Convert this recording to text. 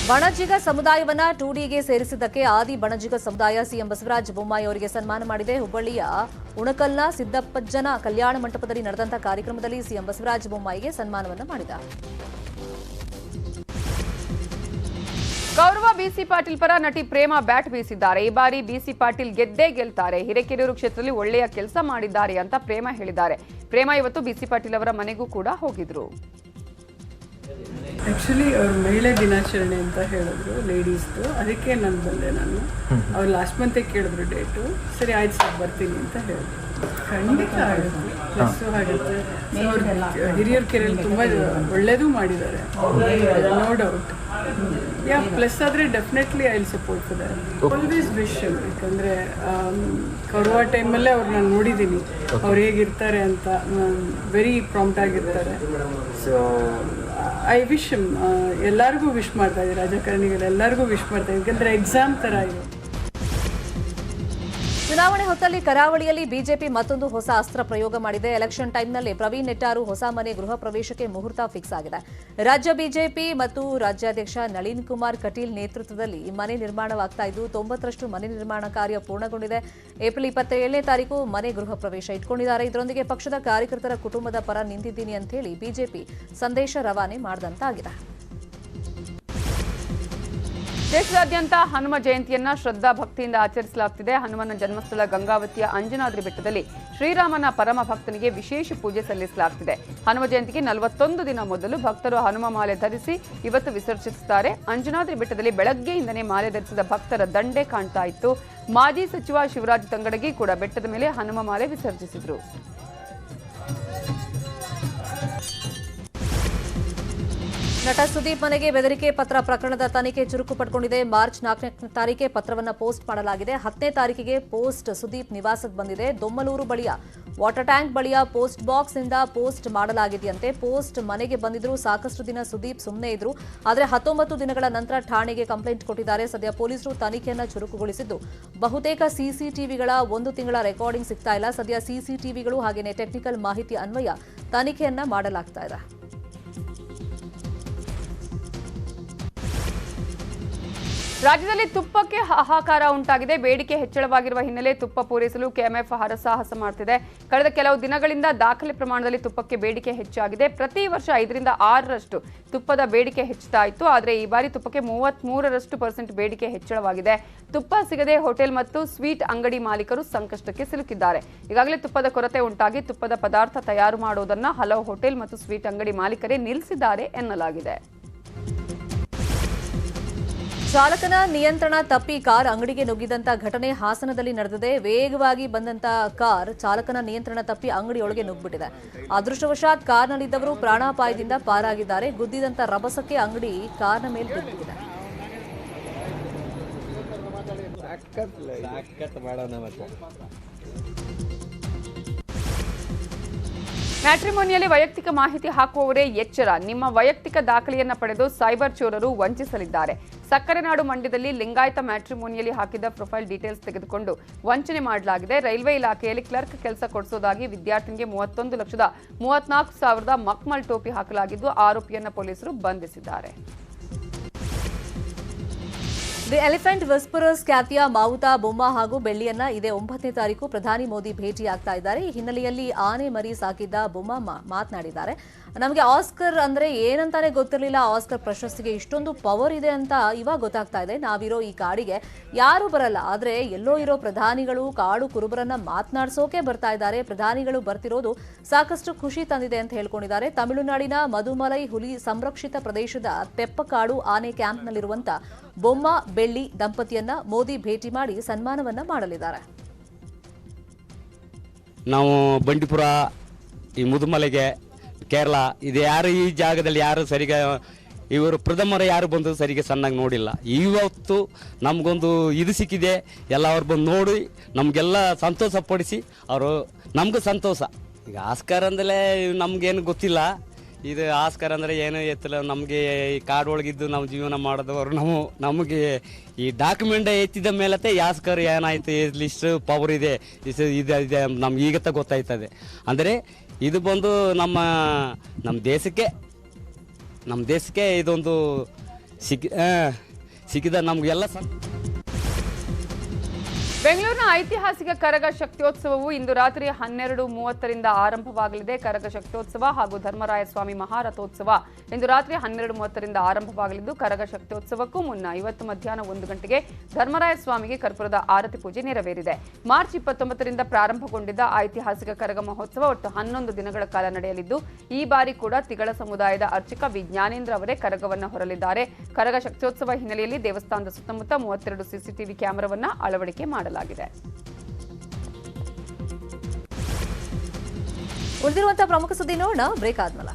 ಬಣಜಿಗ ಸಮುದಾಯವನ್ನ 2Dಗೆ ಸೇರಿಸಿದ್ದಕ್ಕೆ ಆದಿ ಬಣಜಿಗ ಸಮುದಾಯ ಸಿಎಂ ಬಸವರಾಜ ಬೊಮ್ಮಾಯಿ ಅವರಿಗೆ ಸನ್ಮಾನ ಮಾಡಿದೆ. ಹುಬ್ಬಳ್ಳಿಯ ಉಣಕಲ್ನ ಸಿದ್ದಪ್ಪಜ್ಜನ ಕಲ್ಯಾಣ ಮಂಟಪದಲ್ಲಿ ನಡೆದಂತ ಕಾರ್ಯಕ್ರಮದಲ್ಲಿ ಸಿಎಂ ಬಸವರಾಜ ಬೊಮ್ಮಾಯಿಗೆ ಸನ್ಮಾನವನ್ನು ಮಾಡಿದ್ದಾರೆ. ಗೌರವ ಬಿಸಿ ಪಾಟೀಲ್ ಪರ ನಟಿ ಪ್ರೇಮ ಬ್ಯಾಟ್ ಬೀಸಿದ್ದಾರೆ. ಈ ಬಾರಿ ಬಿಸಿ ಪಾಟೀಲ್ ಗೆದ್ದೇ ಗೆಲ್ತಾರೆ, ಹಿರೇಕೆರೂರು ಕ್ಷೇತ್ರದಲ್ಲಿ ಒಳ್ಳೆಯ ಕೆಲಸ ಮಾಡಿದ್ದಾರೆ ಅಂತ ಪ್ರೇಮ ಹೇಳಿದ್ದಾರೆ. ಪ್ರೇಮ ಇವತ್ತು ಬಿಸಿ ಪಾಟೀಲ್ ಅವರ ಮನೆಗೂ ಕೂಡ ಹೋಗಿದ್ರು. ಆ್ಯಕ್ಚುಲಿ ಅವ್ರು ಮಹಿಳೆ ದಿನಾಚರಣೆ ಅಂತ ಹೇಳಿದ್ರು ಲೇಡೀಸ್ದು, ಅದಕ್ಕೆ ನಾನು ಬಂದೆ. ಅವ್ರು ಲಾಸ್ಟ್ ಮಂತೇ ಕೇಳಿದ್ರು ಡೇಟು. ಸರಿ ಆಯ್ತು ಸರ್ ಬರ್ತೀನಿ ಅಂತ ಹೇಳಿದ್ರು. ಖಂಡಿತ ಆಗುತ್ತೆ, ಪ್ಲಸ್ಸು ಆಗುತ್ತೆ. ಹಿರಿಯರ ಕೆರೆಯಲ್ಲಿ ತುಂಬ ಒಳ್ಳೇದು ಮಾಡಿದ್ದಾರೆ, ನೋ ಡೌಟ್. ಪ್ಲಸ್ ಆದರೆ definitely I will support for that. Always wish, ಯಾಕಂದರೆ ಕೊರೋನಾ ಟೈಮಲ್ಲೇ ಅವ್ರು ನಾನು ನೋಡಿದ್ದೀನಿ ಅವ್ರು ಹೇಗಿರ್ತಾರೆ ಅಂತ. ವೆರಿ ಪ್ರಾಂಪ್ಟ್ ಆಗಿರ್ತಾರೆ. ಸೊ ಐ ವಿಶ್ ಎಲ್ಲರಿಗೂ ವಿಶ್ ಮಾಡ್ತಾ ಇದ್ದೀನಿ, ರಾಜಕಾರಣಿಗಳು ಎಲ್ಲರಿಗೂ ವಿಶ್ ಮಾಡ್ತಾ ಇದ್ದೀನಿ, ಯಾಕಂದರೆ ಎಕ್ಸಾಮ್ ಥರ ಇದು. ಚುನಾವಣೆ ಹೊತ್ತಲ್ಲಿ ಕರಾವಳಿಯಲ್ಲಿ ಬಿಜೆಪಿ ಮತ್ತೊಂದು ಹೊಸ ಅಸ್ತ್ರ ಪ್ರಯೋಗ ಮಾಡಿದೆ. ಎಲೆಕ್ಷನ್ ಟೈಮ್ನಲ್ಲಿ ಪ್ರವೀಣ್ ನೆಟ್ಟಾರು ಹೊಸ ಮನೆ ಗೃಹ ಪ್ರವೇಶಕ್ಕೆ ಮುಹೂರ್ತ ಫಿಕ್ಸ್ ಆಗಿದೆ. ರಾಜ್ಯ ಬಿಜೆಪಿ ಮತ್ತು ರಾಜ್ಯಾಧ್ಯಕ್ಷ ನಳಿನ್ ಕುಮಾರ್ ಕಟೀಲ್ ನೇತೃತ್ವದಲ್ಲಿ ಮನೆ ನಿರ್ಮಾಣವಾಗ್ತಾ ಇದ್ದು 90ರಷ್ಟು ಮನೆ ನಿರ್ಮಾಣ ಕಾರ್ಯ ಪೂರ್ಣಗೊಂಡಿದೆ. ಏಪ್ರಿಲ್ 27ನೇ ತಾರೀಕು ಮನೆ ಗೃಹ ಪ್ರವೇಶ ಇಟ್ಕೊಂಡಿದ್ದಾರೆ. ಇದರೊಂದಿಗೆ ಪಕ್ಷದ ಕಾರ್ಯಕರ್ತರ ಕುಟುಂಬದ ಪರ ನಿಂತಿದ್ದೀನಿ ಅಂತ ಹೇಳಿ ಬಿಜೆಪಿ ಸಂದೇಶ ರವಾನೆ ಮಾಡಿದಂತಾಗಿದೆ. ದೇಶದಾದ್ಯಂತ ಹನುಮ ಜಯಂತಿಯನ್ನ ಶ್ರದ್ಧಾ ಭಕ್ತಿಯಿಂದ ಆಚರಿಸಲಾಗುತ್ತಿದೆ. ಹನುಮನ ಜನ್ಮಸ್ಥಳ ಗಂಗಾವತಿಯ ಅಂಜನಾದ್ರಿ ಬೆಟ್ಟದಲ್ಲಿ ಶ್ರೀರಾಮನ ಪರಮ ಭಕ್ತನಿಗೆ ವಿಶೇಷ ಪೂಜೆ ಸಲ್ಲಿಸಲಾಗುತ್ತಿದೆ. ಹನುಮ ಜಯಂತಿಗೆ 41 ದಿನ ಮೊದಲು ಭಕ್ತರು ಹನುಮ ಮಾಲೆ ಧರಿಸಿ ಇವತ್ತು ವಿಸರ್ಜಿಸುತ್ತಾರೆ. ಅಂಜನಾದ್ರಿ ಬೆಟ್ಟದಲ್ಲಿ ಬೆಳಗ್ಗೆಯಿಂದನೇ ಮಾಲೆ ಧರಿಸಿದ ಭಕ್ತರ ದಂಡೆ ಕಾಣ್ತಾ ಇತ್ತು. ಮಾಜಿ ಸಚಿವ ಶಿವರಾಜ್ ತಂಗಡಗಿ ಕೂಡ ಬೆಟ್ಟದ ಮೇಲೆ ಹನುಮ ಮಾಲೆ ವಿಸರ್ಜಿಸಿದರು. ನಟ ಸುದೀಪ್ ಮನೆಗೆ ಬೆದರಿಕೆ ಪತ್ರ ಪ್ರಕರಣದ ತನಿಖೆ ಚುರುಕು ಪಡ್ಕೊಂಡಿದೆ. ಮಾರ್ಚ್ 4ನೇ ತಾರೀಕೆ ಪತ್ರವನ್ನು ಪೋಸ್ಟ್ ಮಾಡಲಾಗಿದೆ. 10ನೇ ತಾರೀಕಿಗೆ ಪೋಸ್ಟ್ ಸುದೀಪ್ ನಿವಾಸಕ್ಕೆ ಬಂದಿದೆ. ದೊಮ್ಮಲೂರು ಬಳಿಯ ವಾಟರ್ ಟ್ಯಾಂಕ್ ಬಳಿಯ ಪೋಸ್ಟ್ ಬಾಕ್ಸ್ ಇಂದ ಪೋಸ್ಟ್ ಮಾಡಲಾಗಿದೆಯಂತೆ. ಪೋಸ್ಟ್ ಮನೆಗೆ ಬಂದಿದ್ರು ಸಾಕಷ್ಟು ದಿನ ಸುದೀಪ್ ಸುಮ್ಮನೆ ಇದ್ರು. ಆದರೆ 19 ದಿನಗಳ ನಂತರ ಠಾಣೆಗೆ ಕಂಪ್ಲೇಂಟ್ ಕೊಟ್ಟಿದ್ದಾರೆ. ಸದ್ಯ ಪೊಲೀಸರು ತನಿಖೆಯನ್ನು ಚುರುಕುಗೊಳಿಸಿದ್ದು ಬಹುತೇಕ ಸಿಸಿಟಿವಿಗಳ 1 ತಿಂಗಳ ರೆಕಾರ್ಡಿಂಗ್ ಸಿಗ್ತಾ ಇಲ್ಲ. ಸದ್ಯ ಸಿಸಿಟಿವಿಗಳು ಹಾಗೆಯೇ ಟೆಕ್ನಿಕಲ್ ಮಾಹಿತಿ ಅನ್ವಯ ತನಿಖೆಯನ್ನ ಮಾಡಲಾಗ್ತಾ ಇದೆ. ರಾಜ್ಯದಲ್ಲಿ ತುಪ್ಪಕ್ಕೆ ಹಾಹಾಕಾರ ಉಂಟಾಗಿದೆ. ಬೇಡಿಕೆ ಹೆಚ್ಚಳವಾಗಿರುವ ಹಿನ್ನೆಲೆ ತುಪ್ಪ ಪೂರೈಸಲು ಕೆಎಂಎಫ್ ಹರಸಾಹಸ ಮಾಡುತ್ತಿದೆ. ಕಳೆದ ಕೆಲವು ದಿನಗಳಿಂದ ದಾಖಲೆ ಪ್ರಮಾಣದಲ್ಲಿ ತುಪ್ಪಕ್ಕೆ ಬೇಡಿಕೆ ಹೆಚ್ಚಾಗಿದೆ. ಪ್ರತಿ ವರ್ಷ 5ರಿಂದ 6ರಷ್ಟು ತುಪ್ಪದ ಬೇಡಿಕೆ ಹೆಚ್ಚುತ್ತಾ ಇತ್ತು. ಆದರೆ ಈ ಬಾರಿ ತುಪ್ಪಕ್ಕೆ 33% ಬೇಡಿಕೆ ಹೆಚ್ಚಳವಾಗಿದೆ. ತುಪ್ಪ ಸಿಗದೆ ಹೋಟೆಲ್ ಮತ್ತು ಸ್ವೀಟ್ ಅಂಗಡಿ ಮಾಲೀಕರು ಸಂಕಷ್ಟಕ್ಕೆ ಸಿಲುಕಿದ್ದಾರೆ. ಈಗಾಗಲೇ ತುಪ್ಪದ ಕೊರತೆ ಉಂಟಾಗಿ ತುಪ್ಪದ ಪದಾರ್ಥ ತಯಾರು ಮಾಡುವುದನ್ನು ಹಲವು ಹೋಟೆಲ್ ಮತ್ತು ಸ್ವೀಟ್ ಅಂಗಡಿ ಮಾಲೀಕರೇ ನಿಲ್ಲಿಸಿದ್ದಾರೆ ಎನ್ನಲಾಗಿದೆ. ಚಾಲಕನ ನಿಯಂತ್ರಣ ತಪ್ಪಿ ಕಾರ್ ಅಂಗಡಿಗೆ ನುಗ್ಗಿದಂತ ಘಟನೆ ಹಾಸನದಲ್ಲಿ ನಡೆದಿದೆ. ವೇಗವಾಗಿ ಬಂದಂತ ಕಾರ್ ಚಾಲಕನ ನಿಯಂತ್ರಣ ತಪ್ಪಿ ಅಂಗಡಿಯೊಳಗೆ ನುಗ್ಗಿಬಿಟ್ಟಿದೆ. ಅದೃಷ್ಟವಶಾತ್ ಕಾರ್ನಲ್ಲಿದ್ದವರು ಪ್ರಾಣಾಪಾಯದಿಂದ ಪಾರಾಗಿದ್ದಾರೆ. ಗುದ್ದಿದಂತ ರಭಸಕ್ಕೆ ಅಂಗಡಿ ಕಾರ್ನ ಮೇಲೆ ಬಿದ್ದಿದೆ. ಮ್ಯಾಟ್ರಿಮೋನಿಯಲ್ಲಿ ವೈಯಕ್ತಿಕ ಮಾಹಿತಿ ಹಾಕುವವರೇ ಎಚ್ಚರ. ನಿಮ್ಮ ವೈಯಕ್ತಿಕ ದಾಖಲೆಯನ್ನು ಪಡೆದು ಸೈಬರ್ ಚೋರರು ವಂಚಿಸಲಿದ್ದಾರೆ. ಸಕ್ಕರೆ ನಾಡು ಮಂಡ್ಯದಲ್ಲಿ ಲಿಂಗಾಯತ ಮ್ಯಾಟ್ರಿಮೋನಿಯಲ್ಲಿ ಹಾಕಿದ್ದ ಪ್ರೊಫೈಲ್ ಡೀಟೇಲ್ಸ್ ತೆಗೆದುಕೊಂಡು ವಂಚನೆ ಮಾಡಲಾಗಿದೆ. ರೈಲ್ವೆ ಇಲಾಖೆಯಲ್ಲಿ ಕ್ಲರ್ಕ್ ಕೆಲಸ ಕೊಡಿಸೋದಾಗಿ ವಿದ್ಯಾರ್ಥಿನಿಗೆ 31,34,000 ಮಕ್ಮಲ್ ಟೋಪಿ ಹಾಕಲಾಗಿದ್ದು ಆರೋಪಿಯನ್ನ ಪೊಲೀಸರು ಬಂಧಿಸಿದ್ದಾರೆ. ದಿ ಎಲಿಫೆಂಟ್ ವಿಸ್ಪರರ್ಸ್ ಖ್ಯಾತಿಯ ಮಾವುತಾ ಬೊಮ್ಮ ಹಾಗೂ ಬೆಳ್ಳಿಯನ್ನ ಇದೇ 9ನೇ ತಾರೀಕು ಪ್ರಧಾನಿ ಮೋದಿ ಭೇಟಿಯಾಗ್ತಾ ಇದ್ದಾರೆ. ಈ ಹಿನ್ನೆಲೆಯಲ್ಲಿ ಆನೆ ಮರಿ ಸಾಕಿದ್ದ ಬೊಮ್ಮ ಮಾತನಾಡಿದ್ದಾರೆ. ನಮಗೆ ಆಸ್ಕರ್ ಅಂದ್ರೆ ಏನಂತಾನೆ ಗೊತ್ತಿರಲಿಲ್ಲ. ಆಸ್ಕರ್ ಪ್ರಶಸ್ತಿಗೆ ಇಷ್ಟೊಂದು ಪವರ್ ಇದೆ ಅಂತ ಇವಾಗ ಗೊತ್ತಾಗ್ತಾ ಇದೆ. ನಾವಿರೋ ಈ ಕಾಡಿಗೆ ಯಾರು ಬರಲ್ಲ, ಆದ್ರೆ ಎಲ್ಲೋ ಇರೋ ಪ್ರಧಾನಿಗಳು ಕಾಡು ಕುರುಬರನ್ನ ಮಾತನಾಡಿಸೋಕೆ ಬರ್ತಾ ಇದ್ದಾರೆ. ಪ್ರಧಾನಿಗಳು ಬರ್ತಿರೋದು ಸಾಕಷ್ಟು ಖುಷಿ ತಂದಿದೆ ಅಂತ ಹೇಳ್ಕೊಂಡಿದ್ದಾರೆ. ತಮಿಳುನಾಡಿನ ಮಧುಮಲೈ ಹುಲಿ ಸಂರಕ್ಷಿತ ಪ್ರದೇಶದ ತೆಪ್ಪಕಾಡು ಆನೆ ಕ್ಯಾಂಪ್ನಲ್ಲಿರುವಂತ ಬೊಮ್ಮ ಬೆಳ್ಳಿ ದಂಪತಿಯನ್ನ ಮೋದಿ ಭೇಟಿ ಮಾಡಿ ಸನ್ಮಾನವನ್ನ ಮಾಡಲಿದ್ದಾರೆ. ನಾವು ಬಂಡೀಪುರ, ಈ ಮುದುಮಲೆಗೆ, ಕೇರಳ, ಇದು ಯಾರು ಈ ಜಾಗದಲ್ಲಿ ಯಾರು ಸರಿಗೆ ಇವರು ಪ್ರಥಮರು ಯಾರು ಬಂದು ಸರಿಗೆ ಸಣ್ಣಾಗಿ ನೋಡಿಲ್ಲ. ಇವತ್ತು ನಮಗೊಂದು ಇದು ಸಿಕ್ಕಿದೆ. ಎಲ್ಲ ಅವ್ರು ಬಂದು ನೋಡಿ ನಮಗೆಲ್ಲ ಸಂತೋಷ ಪಡಿಸಿ ಅವರು ನಮಗೂ ಸಂತೋಷ. ಈಗ ಆಸ್ಕರ್ ಅಂದಲೇ ನಮಗೇನು ಗೊತ್ತಿಲ್ಲ. ಇದು ಆಸ್ಕರ್ ಅಂದರೆ ಏನು ಎತ್ತಲ್ಲ. ನಮಗೆ ಈ ಕಾಡೊಳಗಿದ್ದು ನಾವು ಜೀವನ ಮಾಡಿದವರು ನಮಗೆ ಈ ಡಾಕ್ಯುಮೆಂಟ್ ಎತ್ತಿದ ಮೇಲತ್ತೆ ಆಸ್ಕರ್ ಏನಾಯ್ತು, ಲಿಸ್ಟ್ ಪವರ್ ಇದೆ, ಇದೆ ನಮ್ಗೆ ಈಗ ಗೊತ್ತಾಯ್ತದೆ. ಅಂದರೆ ಇದು ಬಂದು ನಮ್ಮ ದೇಶಕ್ಕೆ ಇದೊಂದು ಸಿಕ್ಕಿದ ನಮಗೆಲ್ಲ ಬೆಂಗಳೂರಿನ ಐತಿಹಾಸಿಕ ಕರಗ ಶಕ್ತ್ಯೋತ್ಸವವು ಇಂದು ರಾತ್ರಿ 12:30ರಿಂದ ಆರಂಭವಾಗಲಿದೆ. ಕರಗ ಶಕ್ತ್ಯೋತ್ಸವ ಹಾಗೂ ಧರ್ಮರಾಯ ಸ್ವಾಮಿ ಮಹಾರಥೋತ್ಸವ ಇಂದು ರಾತ್ರಿ 12:30ರಿಂದ ಆರಂಭವಾಗಲಿದ್ದು, ಕರಗ ಶಕ್ತ್ಯೋತ್ಸವಕ್ಕೂ ಮುನ್ನ ಇವತ್ತು ಮಧ್ಯಾಹ್ನ 1 ಗಂಟೆಗೆ ಧರ್ಮರಾಯ ಸ್ವಾಮಿಗೆ ಕರ್ಪೂರದ ಆರತಿ ಪೂಜೆ ನೆರವೇರಿದೆ. ಮಾರ್ಚ್ 29ರಿಂದ ಪ್ರಾರಂಭಗೊಂಡಿದ್ದ ಐತಿಹಾಸಿಕ ಕರಗ ಮಹೋತ್ಸವ ಒಟ್ಟು 11 ದಿನಗಳ ಕಾಲ ನಡೆಯಲಿದ್ದು, ಈ ಬಾರಿ ಕೂಡ ತಿಗಳ ಸಮುದಾಯದ ಅರ್ಚಕ ವಿ ಜ್ಞಾನೇಂದ್ರ ಅವರೇ ಕರಗವನ್ನು ಹೊರಲಿದ್ದಾರೆ. ಕರಗ ಶಕ್ತ್ಯೋತ್ಸವ ಹಿನ್ನೆಲೆಯಲ್ಲಿ ದೇವಸ್ಥಾನದ ಸುತ್ತಮುತ್ತ 32 ಸಿಸಿಟಿವಿ ಕ್ಯಾಮೆರಾವನ್ನು ಅಳವಡಿಕೆ ಮಾಡಲಾಗಿದೆ. ಉಳಿದಿರುವಂತಹ ಪ್ರಮುಖ ಸುದ್ದಿ ನೋಡೋಣ ಬ್ರೇಕ್ ಆದ್ಮೇಲೆ.